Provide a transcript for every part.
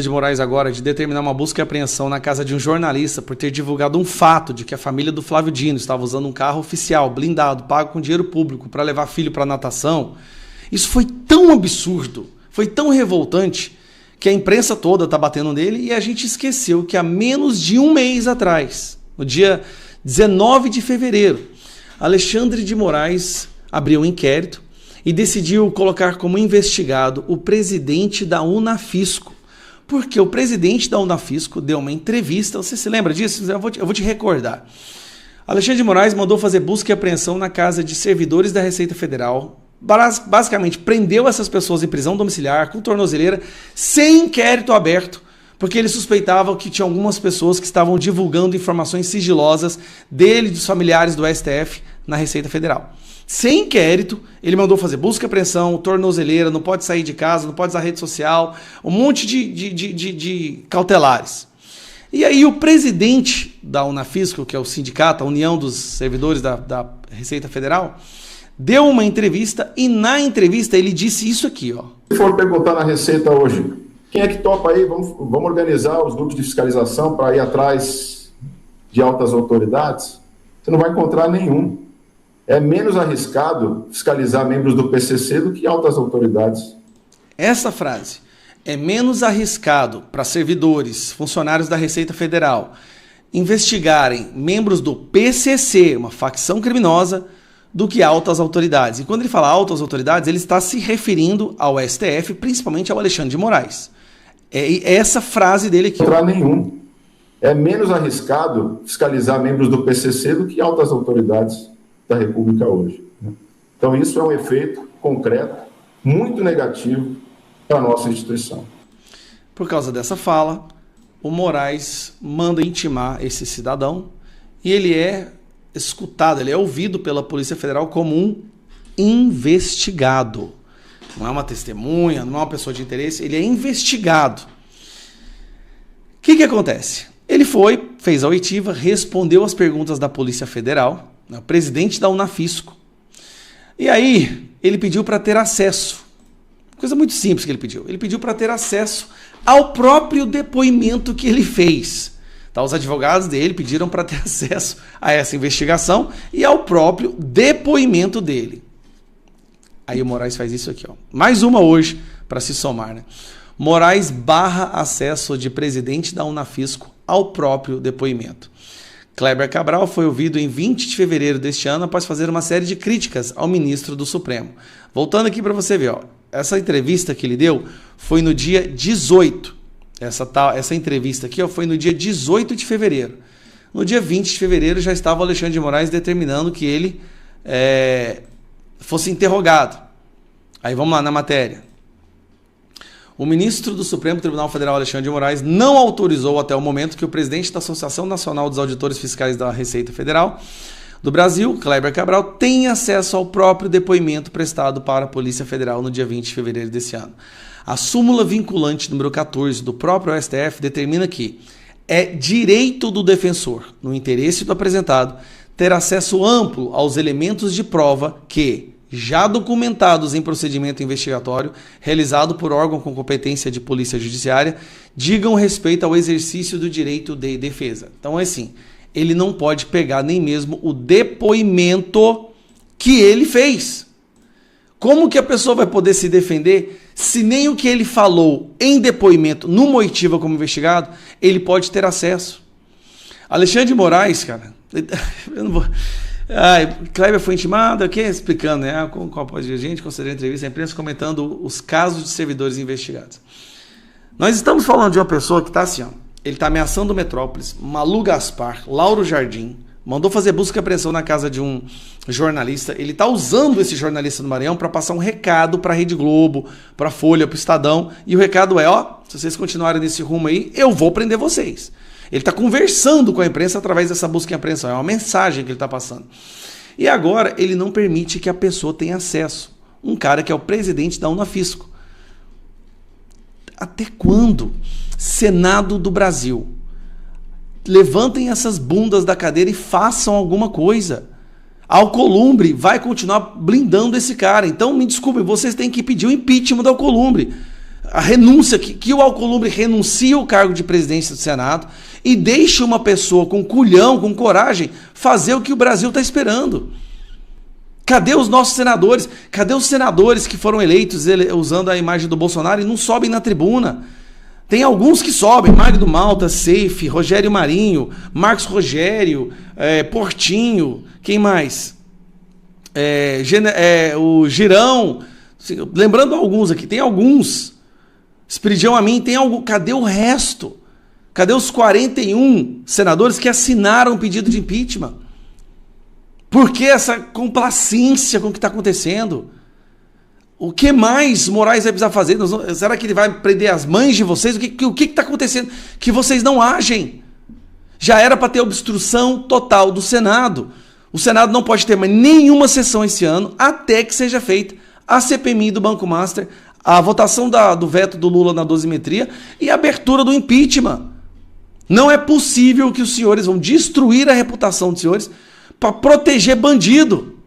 de Moraes agora de determinar uma busca e apreensão na casa de um jornalista por ter divulgado um fato de que a família do Flávio Dino estava usando um carro oficial, blindado, pago com dinheiro público para levar filho para natação. Isso foi tão absurdo, foi tão revoltante, que a imprensa toda está batendo nele e a gente esqueceu que há menos de um mês atrás, no dia 19 de fevereiro, Alexandre de Moraes abriu um inquérito e decidiu colocar como investigado o presidente da Unafisco. Porque o presidente da Unafisco deu uma entrevista, você se lembra disso? Eu vou te recordar. Alexandre de Moraes mandou fazer busca e apreensão na casa de servidores da Receita Federal, basicamente prendeu essas pessoas em prisão domiciliar, com tornozeleira, sem inquérito aberto, porque ele suspeitava que tinha algumas pessoas que estavam divulgando informações sigilosas dele e dos familiares do STF na Receita Federal. Sem inquérito, ele mandou fazer busca e apreensão, tornozeleira, não pode sair de casa, não pode usar rede social, um monte de cautelares. E aí o presidente da Unafisco, que é o sindicato, a União dos Servidores da Receita Federal, deu uma entrevista e na entrevista ele disse isso aqui, ó. Se for perguntar na Receita hoje, quem é que topa aí? Vamos organizar os grupos de fiscalização para ir atrás de altas autoridades? Você não vai encontrar nenhum. É menos arriscado fiscalizar membros do PCC do que altas autoridades. Essa frase, é menos arriscado para servidores, funcionários da Receita Federal, investigarem membros do PCC, uma facção criminosa, do que altas autoridades. E quando ele fala altas autoridades, ele está se referindo ao STF, principalmente ao Alexandre de Moraes. É essa frase dele aqui. Não encontrar nenhum. É menos arriscado fiscalizar membros do PCC do que altas autoridades da República hoje. Então isso é um efeito concreto, muito negativo para a nossa instituição. Por causa dessa fala, o Moraes manda intimar esse cidadão e ele é escutado, ele é ouvido pela Polícia Federal como um investigado. Não é uma testemunha, não é uma pessoa de interesse, ele é investigado. O que acontece? Ele fez a oitiva, respondeu as perguntas da Polícia Federal, o presidente da Unafisco. E aí, ele pediu para ter acesso. Coisa muito simples que ele pediu. Ele pediu para ter acesso ao próprio depoimento que ele fez. Tá, os advogados dele pediram para ter acesso a essa investigação e ao próprio depoimento dele. Aí o Moraes faz isso aqui, ó. Mais uma hoje para se somar, né? Moraes barra acesso de presidente da Unafisco ao próprio depoimento. Kleber Cabral foi ouvido em 20 de fevereiro deste ano após fazer uma série de críticas ao ministro do Supremo. Voltando aqui para você ver, ó, essa entrevista que ele deu foi no dia 18. Essa entrevista aqui, ó, foi no dia 18 de fevereiro. No dia 20 de fevereiro já estava o Alexandre de Moraes determinando que ele fosse interrogado. Aí vamos lá na matéria. O ministro do Supremo Tribunal Federal, Alexandre de Moraes, não autorizou até o momento que o presidente da Associação Nacional dos Auditores Fiscais da Receita Federal do Brasil, Kleber Cabral, tenha acesso ao próprio depoimento prestado para a Polícia Federal no dia 20 de fevereiro desse ano. A súmula vinculante número 14 do próprio STF determina que é direito do defensor, no interesse do apresentado, ter acesso amplo aos elementos de prova que, já documentados em procedimento investigatório, realizado por órgão com competência de polícia judiciária, digam respeito ao exercício do direito de defesa. Então, assim, ele não pode pegar nem mesmo o depoimento que ele fez. Como que a pessoa vai poder se defender se nem o que ele falou em depoimento, numa oitiva como investigado, ele pode ter acesso? Alexandre de Moraes, cara, eu não vou... Kleber foi intimado, aqui explicando, né? Com a apoio de gente, considerando entrevista à imprensa, comentando os casos de servidores investigados. Nós estamos falando de uma pessoa que está assim, ó, ele está ameaçando o Metrópolis, Malu Gaspar, Lauro Jardim, mandou fazer busca e apreensão na casa de um jornalista, ele está usando esse jornalista do Maranhão para passar um recado para a Rede Globo, para a Folha, para o Estadão, e o recado é, ó, se vocês continuarem nesse rumo aí, eu vou prender vocês. Ele está conversando com a imprensa através dessa busca e apreensão. É uma mensagem que ele está passando. E agora ele não permite que a pessoa tenha acesso. Um cara que é o presidente da Unafisco. Até quando? Senado do Brasil. Levantem essas bundas da cadeira e façam alguma coisa. A Alcolumbre vai continuar blindando esse cara. Então, me desculpem, vocês têm que pedir o impeachment da Alcolumbre. a renúncia, que o Alcolumbre renuncie ao cargo de presidência do Senado e deixe uma pessoa com culhão, com coragem, fazer o que o Brasil está esperando. Cadê os nossos senadores? Cadê os senadores que foram eleitos usando a imagem do Bolsonaro e não sobem na tribuna? Tem alguns que sobem, Magno Malta, Seife, Rogério Marinho, Marcos Rogério, Portinho, quem mais? O Girão, lembrando alguns aqui, tem alguns. Espiridião Amin, tem algum. Cadê o resto? Cadê os 41 senadores que assinaram o pedido de impeachment? Por que essa complacência com o que está acontecendo? O que mais Moraes vai precisar fazer? Será que ele vai prender as mães de vocês? O que está acontecendo? Que vocês não agem. Já era para ter obstrução total do Senado. O Senado não pode ter mais nenhuma sessão esse ano até que seja feita a CPMI do Banco Master, a votação do veto do Lula na dosimetria e a abertura do impeachment. Não é possível que os senhores vão destruir a reputação dos senhores para proteger bandido.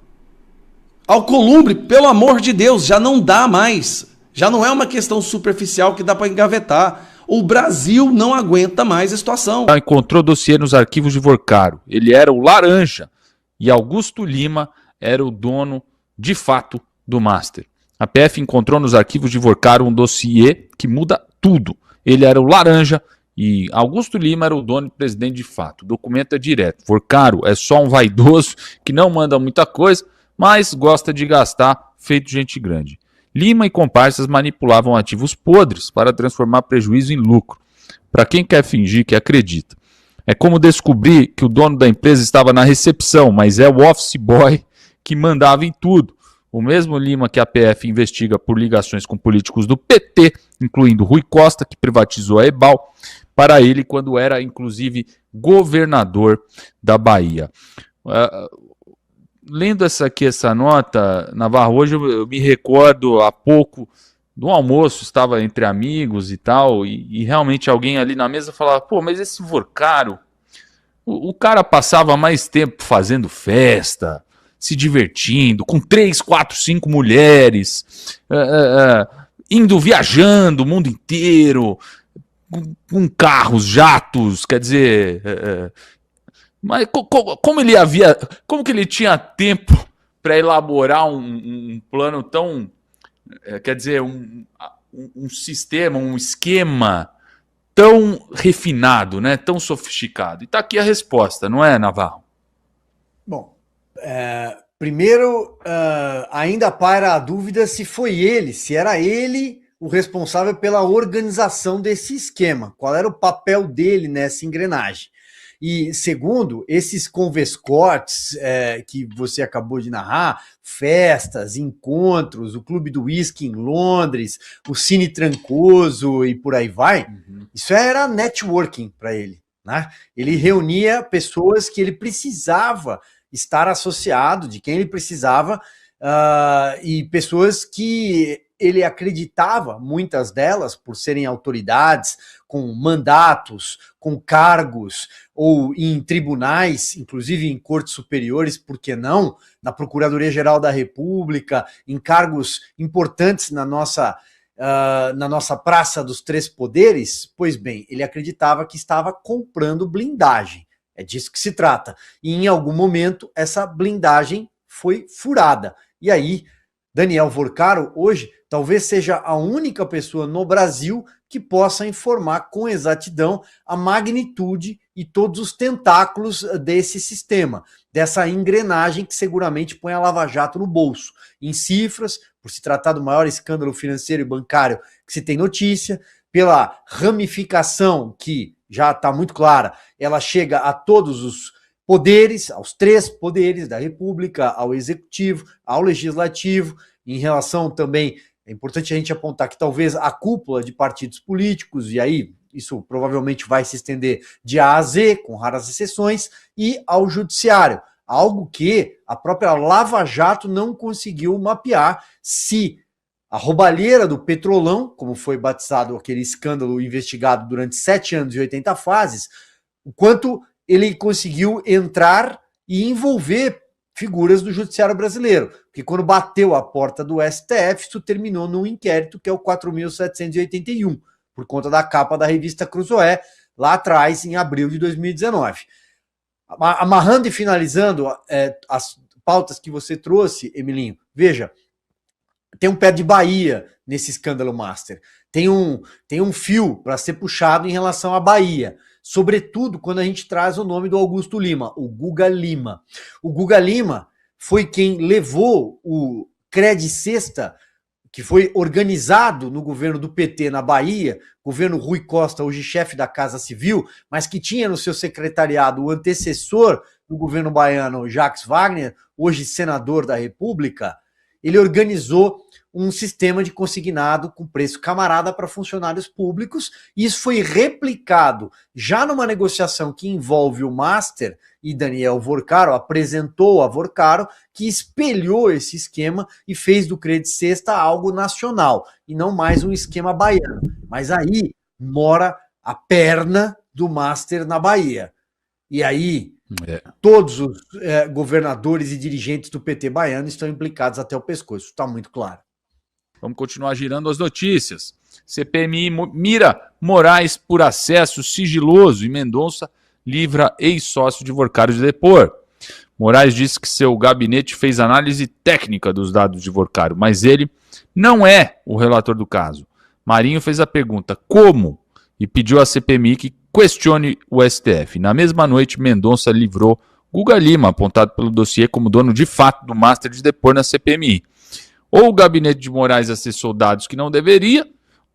Alcolumbre, pelo amor de Deus, já não dá mais. Já não é uma questão superficial que dá para engavetar. O Brasil não aguenta mais a situação. Encontrou dossiê nos arquivos de Vorcaro. Ele era o laranja e Augusto Lima era o dono, de fato, do Master. A PF encontrou nos arquivos de Vorcaro um dossiê que muda tudo. Ele era o laranja e Augusto Lima era o dono e presidente de fato. O documento é direto. Vorcaro é só um vaidoso que não manda muita coisa, mas gosta de gastar feito gente grande. Lima e comparsas manipulavam ativos podres para transformar prejuízo em lucro. Para quem quer fingir que acredita. É como descobrir que o dono da empresa estava na recepção, mas é o office boy que mandava em tudo. O mesmo Lima que a PF investiga por ligações com políticos do PT, incluindo Rui Costa, que privatizou a Ebal, para ele quando era, inclusive, governador da Bahia. Lendo essa nota, Navarro, hoje eu me recordo há pouco do almoço, estava entre amigos e tal, e realmente alguém ali na mesa falava, pô, mas esse Vorcaro, o cara passava mais tempo fazendo festa, se divertindo, com 3, 4, 5 mulheres, indo viajando o mundo inteiro, com carros, jatos, quer dizer... Mas como que ele tinha tempo para elaborar um plano tão, quer dizer, um sistema, um esquema tão refinado, né, tão sofisticado? E está aqui a resposta, não é, Navarro? Bom, primeiro, ainda paira a dúvida se era ele o responsável pela organização desse esquema, qual era o papel dele nessa engrenagem. E segundo, esses convescotes que você acabou de narrar, festas, encontros, o Clube do Whisky em Londres, o Cine Trancoso e por aí vai, isso era networking para ele, né? Ele reunia pessoas que ele precisava estar associado, de quem ele precisava, e pessoas que ele acreditava, muitas delas, por serem autoridades, com mandatos, com cargos, ou em tribunais, inclusive em cortes superiores, por que não? Na Procuradoria-Geral da República, em cargos importantes na nossa Praça dos Três Poderes. Pois bem, ele acreditava que estava comprando blindagem. É disso que se trata. E em algum momento, essa blindagem foi furada. E aí, Daniel Vorcaro, hoje, talvez seja a única pessoa no Brasil que possa informar com exatidão a magnitude e todos os tentáculos desse sistema, dessa engrenagem que seguramente põe a Lava Jato no bolso. Em cifras, por se tratar do maior escândalo financeiro e bancário que se tem notícia, pela ramificação que já está muito clara, ela chega a todos os poderes, aos 3 poderes da República, ao Executivo, ao Legislativo, em relação também, é importante a gente apontar que talvez a cúpula de partidos políticos, e aí isso provavelmente vai se estender de A a Z, com raras exceções, e ao Judiciário, algo que a própria Lava Jato não conseguiu mapear se a roubalheira do Petrolão, como foi batizado aquele escândalo investigado durante 7 anos e 80 fases, o quanto ele conseguiu entrar e envolver figuras do judiciário brasileiro, porque quando bateu a porta do STF, isso terminou num inquérito que é o 4.781, por conta da capa da revista Cruzoé, lá atrás, em abril de 2019. Amarrando e finalizando as pautas que você trouxe, Emilinho, veja, tem um pé de Bahia nesse escândalo Master. Tem um fio para ser puxado em relação à Bahia, sobretudo quando a gente traz o nome do Augusto Lima, o Guga Lima. O Guga Lima foi quem levou o Cred Sexta, que foi organizado no governo do PT na Bahia, governo Rui Costa, hoje chefe da Casa Civil, mas que tinha no seu secretariado o antecessor do governo baiano, Jacques Wagner, hoje senador da República. Ele organizou um sistema de consignado com preço camarada para funcionários públicos, e isso foi replicado já numa negociação que envolve o Master e Daniel Vorcaro, apresentou a Vorcaro, que espelhou esse esquema e fez do Cred Sexta algo nacional, e não mais um esquema baiano. Mas aí mora a perna do Master na Bahia. E aí todos os governadores e dirigentes do PT baiano estão implicados até o pescoço, isso está muito claro. Vamos continuar girando as notícias. CPMI mira Moraes por acesso sigiloso e Mendonça livra ex-sócio de Vorcaro de depor. Moraes disse que seu gabinete fez análise técnica dos dados de Vorcaro, mas ele não é o relator do caso. Marinho fez a pergunta como e pediu à CPMI que questione o STF. Na mesma noite, Mendonça livrou Guga Lima, apontado pelo dossiê como dono de fato do Master de depor na CPMI. Ou o gabinete de Moraes acessou dados que não deveria,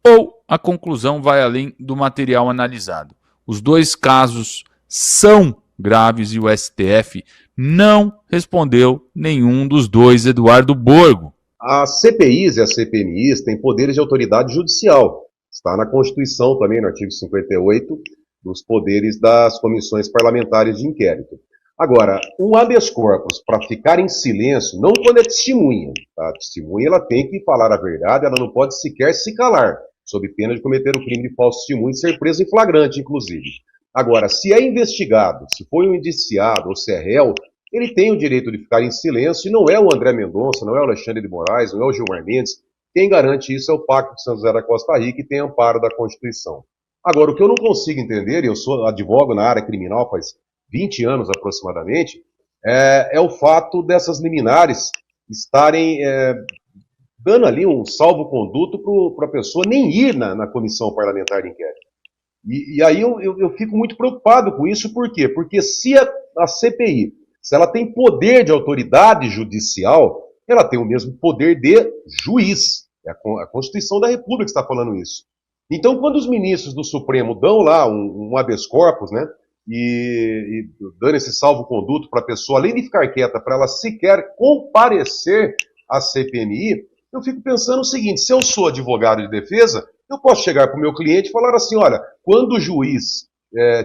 ou a conclusão vai além do material analisado. Os dois casos são graves e o STF não respondeu nenhum dos dois, Eduardo Borgo. As CPIs e as CPMIs têm poderes de autoridade judicial. Está na Constituição também, no artigo 58, dos poderes das comissões parlamentares de inquérito. Agora, um habeas corpus, para ficar em silêncio, não quando é testemunha. A testemunha ela tem que falar a verdade, ela não pode sequer se calar, sob pena de cometer o crime de falso testemunho e ser preso em flagrante, inclusive. Agora, se é investigado, se foi um indiciado ou se é réu, ele tem o direito de ficar em silêncio, e não é o André Mendonça, não é o Alexandre de Moraes, não é o Gilmar Mendes. Quem garante isso é o Pacto de São José da Costa Rica, que tem amparo da Constituição. Agora, o que eu não consigo entender, e eu sou advogo na área criminal faz 20 anos aproximadamente, é o fato dessas liminares estarem dando ali um salvo-conduto para a pessoa nem ir na comissão parlamentar de inquérito. E aí eu fico muito preocupado com isso, por quê? Porque se a CPI, se ela tem poder de autoridade judicial, ela tem o mesmo poder de juiz. É a Constituição da República que está falando isso. Então, quando os ministros do Supremo dão lá um habeas corpus, né, e dando esse salvo-conduto para a pessoa, além de ficar quieta, para ela sequer comparecer à CPMI, eu fico pensando o seguinte: se eu sou advogado de defesa, eu posso chegar para o meu cliente e falar assim, olha, quando o juiz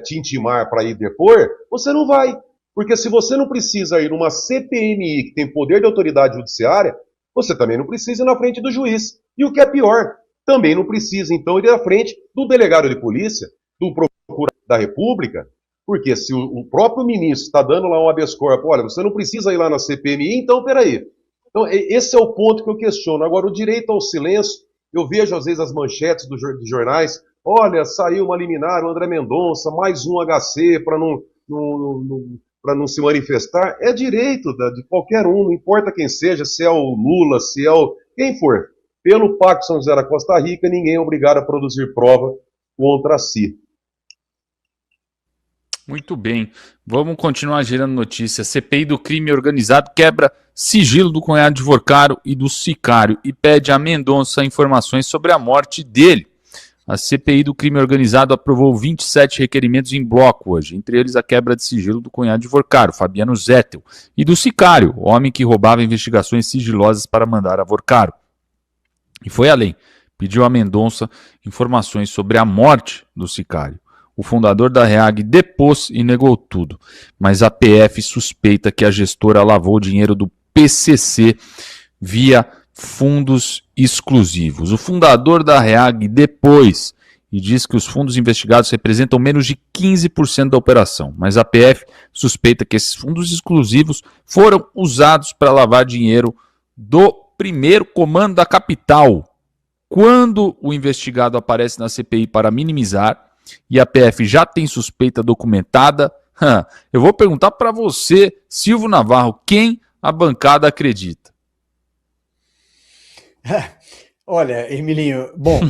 te intimar para ir depor, você não vai. Porque se você não precisa ir numa CPMI que tem poder de autoridade judiciária, você também não precisa ir na frente do juiz. E o que é pior, também não precisa, então, ir na frente do delegado de polícia, do procurador da República, porque se o próprio ministro está dando lá um habeas corpus, olha, você não precisa ir lá na CPMI, então peraí. Então, esse é o ponto que eu questiono. Agora, o direito ao silêncio, eu vejo às vezes as manchetes dos jornais, olha, saiu uma liminar, o André Mendonça, mais um HC para não se manifestar. É direito de qualquer um, não importa quem seja, se é o Lula, se é quem for. Pelo Pacto São José da Costa Rica, ninguém é obrigado a produzir prova contra si. Muito bem, vamos continuar girando notícias. CPI do crime organizado quebra sigilo do cunhado de Vorcaro e do sicário e pede a Mendonça informações sobre a morte dele. A CPI do crime organizado aprovou 27 requerimentos em bloco hoje, entre eles a quebra de sigilo do cunhado de Vorcaro, Fabiano Zettel, e do sicário, o homem que roubava investigações sigilosas para mandar a Vorcaro. E foi além, pediu a Mendonça informações sobre a morte do sicário. O fundador da REAG depôs e negou tudo, mas a PF suspeita que a gestora lavou o dinheiro do PCC via fundos exclusivos. O fundador da REAG depôs e diz que os fundos investigados representam menos de 15% da operação, mas a PF suspeita que esses fundos exclusivos foram usados para lavar dinheiro do primeiro comando da capital. Quando o investigado aparece na CPI para minimizar e a PF já tem suspeita documentada, eu vou perguntar para você, Silvio Navarro, quem a bancada acredita? Olha, Emilinho, bom,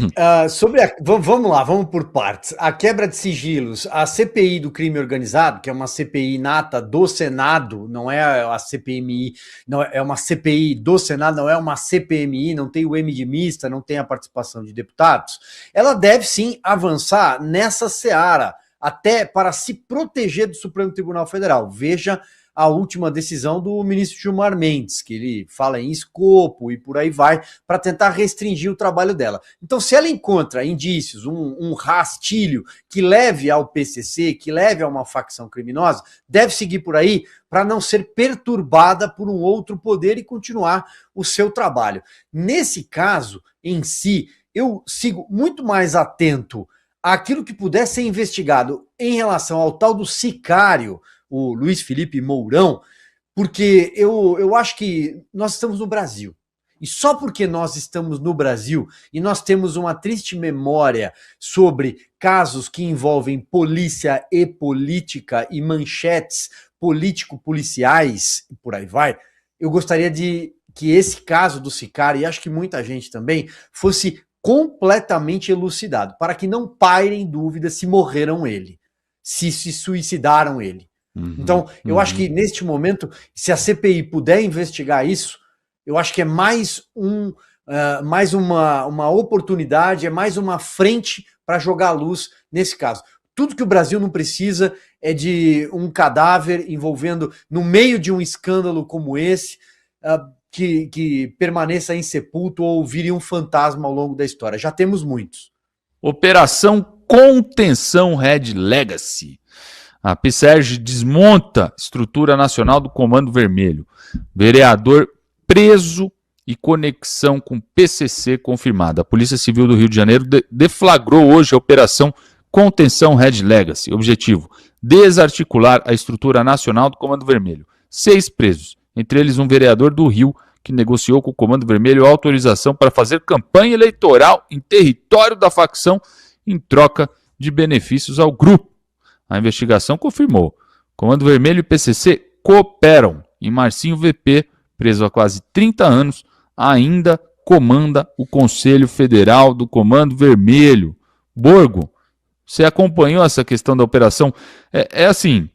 vamos lá, vamos por partes. A quebra de sigilos, a CPI do crime organizado, que é uma CPI nata do Senado, não é a CPMI, não é uma CPI do Senado, não é uma CPMI, não tem o M de mista, não tem a participação de deputados, ela deve sim avançar nessa seara, até para se proteger do Supremo Tribunal Federal. Veja a última decisão do ministro Gilmar Mendes, que ele fala em escopo e por aí vai, para tentar restringir o trabalho dela. Então, se ela encontra indícios, um rastilho que leve ao PCC, que leve a uma facção criminosa, deve seguir por aí para não ser perturbada por um outro poder e continuar o seu trabalho. Nesse caso em si, eu sigo muito mais atento àquilo que puder ser investigado em relação ao tal do sicário, o Luiz Felipe Mourão, porque eu acho que nós estamos no Brasil. E só porque nós estamos no Brasil e nós temos uma triste memória sobre casos que envolvem polícia e política e manchetes político-policiais, e por aí vai, eu gostaria de que esse caso do sicário, e acho que muita gente também, fosse completamente elucidado, para que não pairem dúvidas se morreram ele, se suicidaram ele. Então, eu acho que neste momento, se a CPI puder investigar isso, eu acho que é mais uma oportunidade, é mais uma frente para jogar luz nesse caso. Tudo que o Brasil não precisa é de um cadáver envolvendo, no meio de um escândalo como esse, que permaneça insepulto ou vire um fantasma ao longo da história. Já temos muitos. Operação Contenção Red Legacy. A PSERG desmonta estrutura nacional do Comando Vermelho. Vereador preso e conexão com PCC confirmada. A Polícia Civil do Rio de Janeiro deflagrou hoje a Operação Contenção Red Legacy. Objetivo: desarticular a estrutura nacional do Comando Vermelho. 6 presos, entre eles um vereador do Rio que negociou com o Comando Vermelho autorização para fazer campanha eleitoral em território da facção em troca de benefícios ao grupo. A investigação confirmou. Comando Vermelho e PCC cooperam e Marcinho VP, preso há quase 30 anos, ainda comanda o Conselho Federal do Comando Vermelho. Borgo, você acompanhou essa questão da operação? É assim,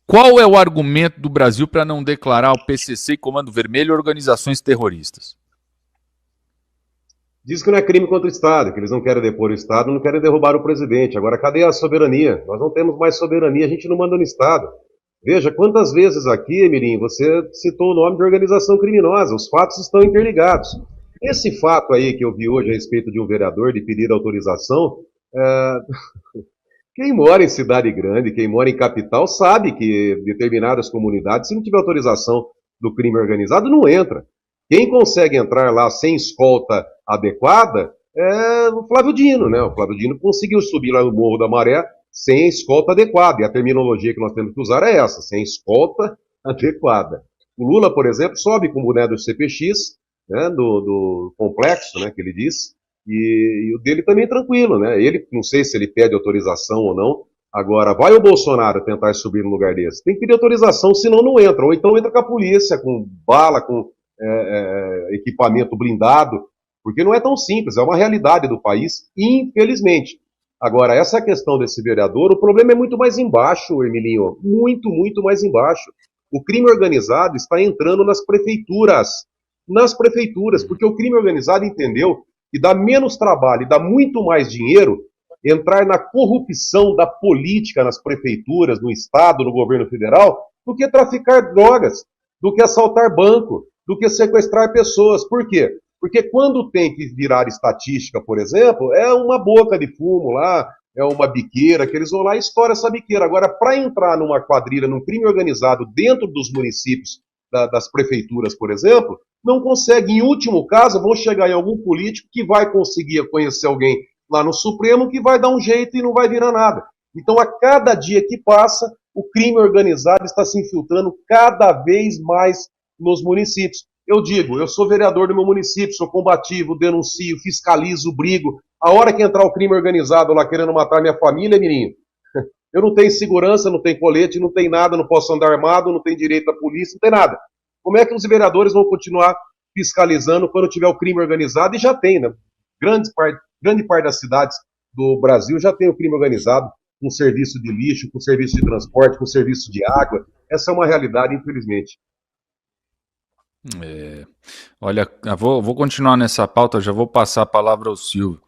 qual é o argumento do Brasil para não declarar o PCC e Comando Vermelho organizações terroristas? Diz que não é crime contra o Estado, que eles não querem depor o Estado, não querem derrubar o presidente. Agora, cadê a soberania? Nós não temos mais soberania, a gente não manda no Estado. Veja, quantas vezes aqui, Emilinho, você citou o nome de organização criminosa, os fatos estão interligados. Esse fato aí que eu vi hoje a respeito de um vereador de pedir autorização, quem mora em cidade grande, quem mora em capital, sabe que determinadas comunidades, se não tiver autorização do crime organizado, não entra. Quem consegue entrar lá sem escolta adequada é o Flávio Dino, né? O Flávio Dino conseguiu subir lá no Morro da Maré sem escolta adequada. E a terminologia que nós temos que usar é essa, sem escolta adequada. O Lula, por exemplo, sobe com o boné do CPX, né, do complexo, né, que ele diz, e o dele também é tranquilo, né? Ele, não sei se ele pede autorização ou não. Agora, vai o Bolsonaro tentar subir no lugar desse? Tem que pedir autorização, senão não entra. Ou então entra com a polícia, com bala, com equipamento blindado, porque não é tão simples, é uma realidade do país, infelizmente. Agora, essa questão desse vereador, o problema é muito mais embaixo, Emilinho, muito, muito mais embaixo. O crime organizado está entrando nas prefeituras, porque o crime organizado entendeu que dá menos trabalho e dá muito mais dinheiro entrar na corrupção da política nas prefeituras, no Estado, no governo federal, do que traficar drogas, do que assaltar banco, do que sequestrar pessoas. Por quê? Porque quando tem que virar estatística, por exemplo, é uma boca de fumo lá, é uma biqueira, que eles vão lá e estouram essa biqueira. Agora, para entrar numa quadrilha, num crime organizado dentro dos municípios, das prefeituras, por exemplo, não consegue. Em último caso, vão chegar em algum político que vai conseguir conhecer alguém lá no Supremo que vai dar um jeito e não vai virar nada. Então, a cada dia que passa, o crime organizado está se infiltrando cada vez mais nos municípios. Eu digo, eu sou vereador do meu município, sou combativo, denuncio, fiscalizo, brigo. A hora que entrar o crime organizado lá querendo matar minha família, menino, eu não tenho segurança, não tenho colete, não tenho nada, não posso andar armado, não tenho direito à polícia, não tem nada. Como é que os vereadores vão continuar fiscalizando quando tiver o crime organizado? E já tem, né? Grande parte das cidades do Brasil já tem o crime organizado, com serviço de lixo, com serviço de transporte, com serviço de água. Essa é uma realidade, infelizmente. Olha, eu vou continuar nessa pauta, já vou passar a palavra ao Silvio.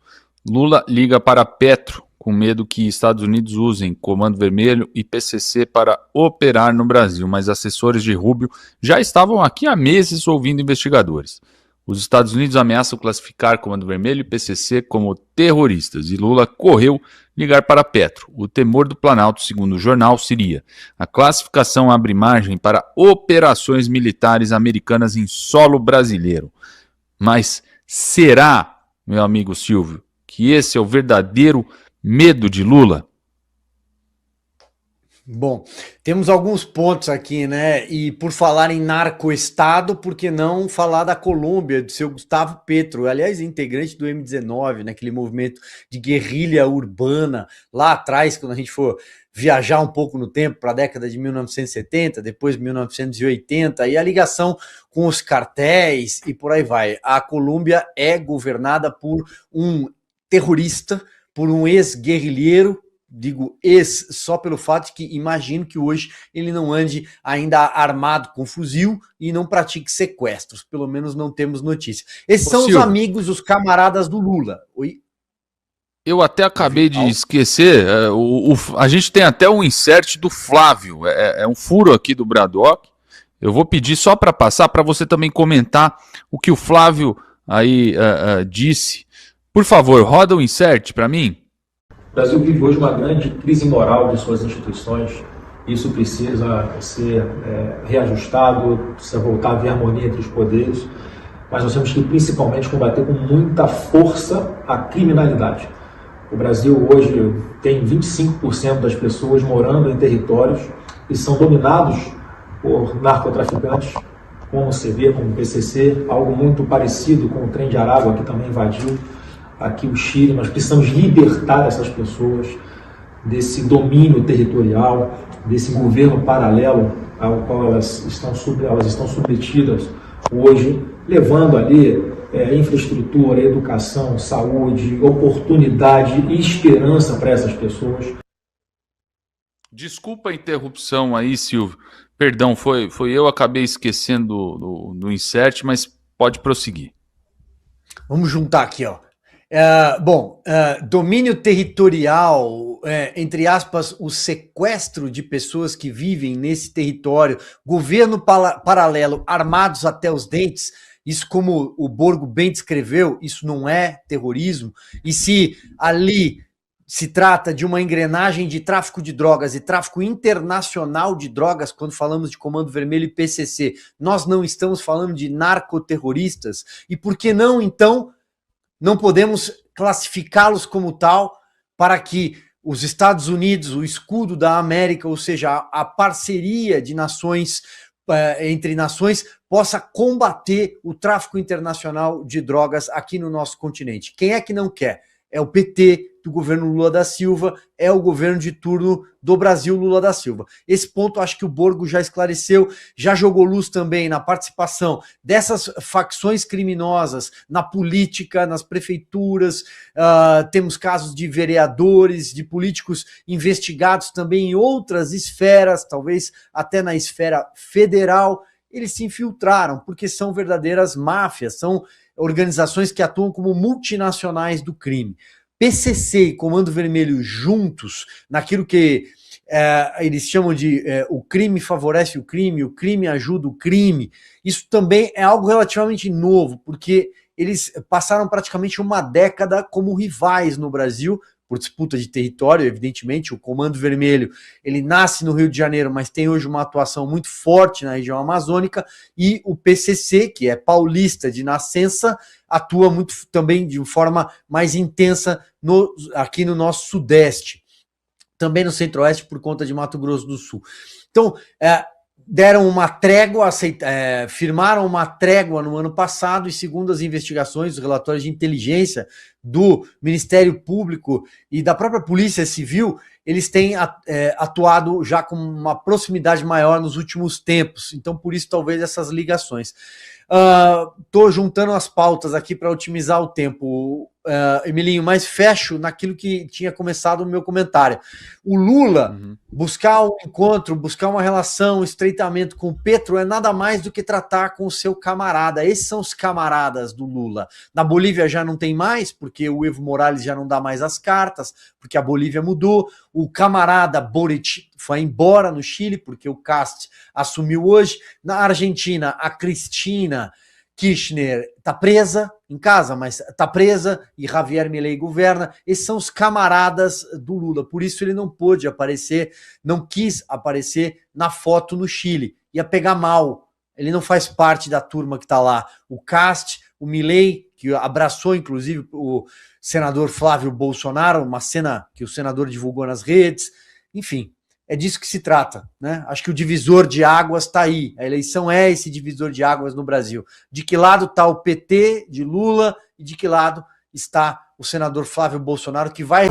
Lula liga para Petro, com medo que Estados Unidos usem Comando Vermelho e PCC para operar no Brasil, mas assessores de Rubio já estavam aqui há meses ouvindo investigadores. Os Estados Unidos ameaçam classificar Comando Vermelho e PCC como terroristas e Lula correu ligar para Petro. O temor do Planalto, segundo o jornal, seria: a classificação abre margem para operações militares americanas em solo brasileiro. Mas será, meu amigo Silvio, que esse é o verdadeiro medo de Lula? Bom, temos alguns pontos aqui, né? E por falar em narcoestado, por que não falar da Colômbia, do seu Gustavo Petro, aliás, integrante do M19, naquele movimento de guerrilha urbana, lá atrás, quando a gente for viajar um pouco no tempo para a década de 1970, depois 1980, e a ligação com os cartéis e por aí vai. A Colômbia é governada por um terrorista, por um ex-guerrilheiro, digo ex só pelo fato de que imagino que hoje ele não ande ainda armado com fuzil e não pratique sequestros, pelo menos não temos notícia. Esses são os amigos, os camaradas do Lula. Oi? Eu até acabei de esquecer, a gente tem até um insert do Flávio, é um furo aqui do Bradock. Eu vou pedir só para passar, para você também comentar o que o Flávio aí disse. Por favor, roda o insert para mim. O Brasil vive hoje uma grande crise moral de suas instituições. Isso precisa ser reajustado, precisa voltar a haver harmonia entre os poderes. Mas nós temos que principalmente combater com muita força a criminalidade. O Brasil hoje tem 25% das pessoas morando em territórios que são dominados por narcotraficantes, como o CV, como o PCC, algo muito parecido com o Trem de Aragua, que também invadiu aqui o Chile. Nós precisamos libertar essas pessoas desse domínio territorial, desse governo paralelo ao qual elas estão submetidas hoje, levando ali infraestrutura, educação, saúde, oportunidade e esperança para essas pessoas. Desculpa a interrupção aí, Silvio. Perdão, foi eu, acabei esquecendo do insert, mas pode prosseguir. Vamos juntar aqui, ó. Domínio territorial, entre aspas, o sequestro de pessoas que vivem nesse território, governo paralelo, armados até os dentes, isso, como o Borgo bem descreveu, isso não é terrorismo. E se ali se trata de uma engrenagem de tráfico de drogas e tráfico internacional de drogas, quando falamos de Comando Vermelho e PCC, nós não estamos falando de narcoterroristas. E por que não, então, não podemos classificá-los como tal para que os Estados Unidos, o escudo da América, ou seja, a parceria de nações entre nações, possa combater o tráfico internacional de drogas aqui no nosso continente? Quem é que não quer? É o PT do governo Lula da Silva, é o governo de turno do Brasil Lula da Silva. Esse ponto acho que o Borgo já esclareceu, já jogou luz também na participação dessas facções criminosas na política, nas prefeituras. Temos casos de vereadores, de políticos investigados também em outras esferas, talvez até na esfera federal. Eles se infiltraram porque são verdadeiras máfias, são organizações que atuam como multinacionais do crime. PCC e Comando Vermelho juntos, naquilo que eles chamam de o crime favorece o crime ajuda o crime, isso também é algo relativamente novo, porque eles passaram praticamente uma década como rivais no Brasil, por disputa de território, evidentemente. O Comando Vermelho, ele nasce no Rio de Janeiro, mas tem hoje uma atuação muito forte na região amazônica, e o PCC, que é paulista de nascença, atua muito também de forma mais intensa aqui no nosso Sudeste, também no Centro-Oeste por conta de Mato Grosso do Sul. Então, deram uma trégua, firmaram uma trégua no ano passado, e segundo as investigações, os relatórios de inteligência do Ministério Público e da própria Polícia Civil, eles têm atuado já com uma proximidade maior nos últimos tempos. Então, por isso, talvez essas ligações. Estou juntando as pautas aqui para otimizar o tempo, Emilinho, mas fecho naquilo que tinha começado o meu comentário. O Lula buscar um encontro, buscar uma relação, um estreitamento com o Petro é nada mais do que tratar com o seu camarada. Esses são os camaradas do Lula. Na Bolívia já não tem mais, porque o Evo Morales já não dá mais as cartas, porque a Bolívia mudou. O camarada Boric foi embora no Chile, porque o Cast assumiu hoje. Na Argentina, a Cristina Kirchner está presa em casa, mas está presa, e Javier Milei governa. Esses são os camaradas do Lula, por isso ele não pôde aparecer, não quis aparecer na foto no Chile, ia pegar mal, ele não faz parte da turma que está lá. O Cast, o Milei, que abraçou inclusive o senador Flávio Bolsonaro, uma cena que o senador divulgou nas redes, enfim. É disso que se trata, né? Acho que o divisor de águas está aí. A eleição é esse divisor de águas no Brasil. De que lado está o PT de Lula e de que lado está o senador Flávio Bolsonaro, que vai...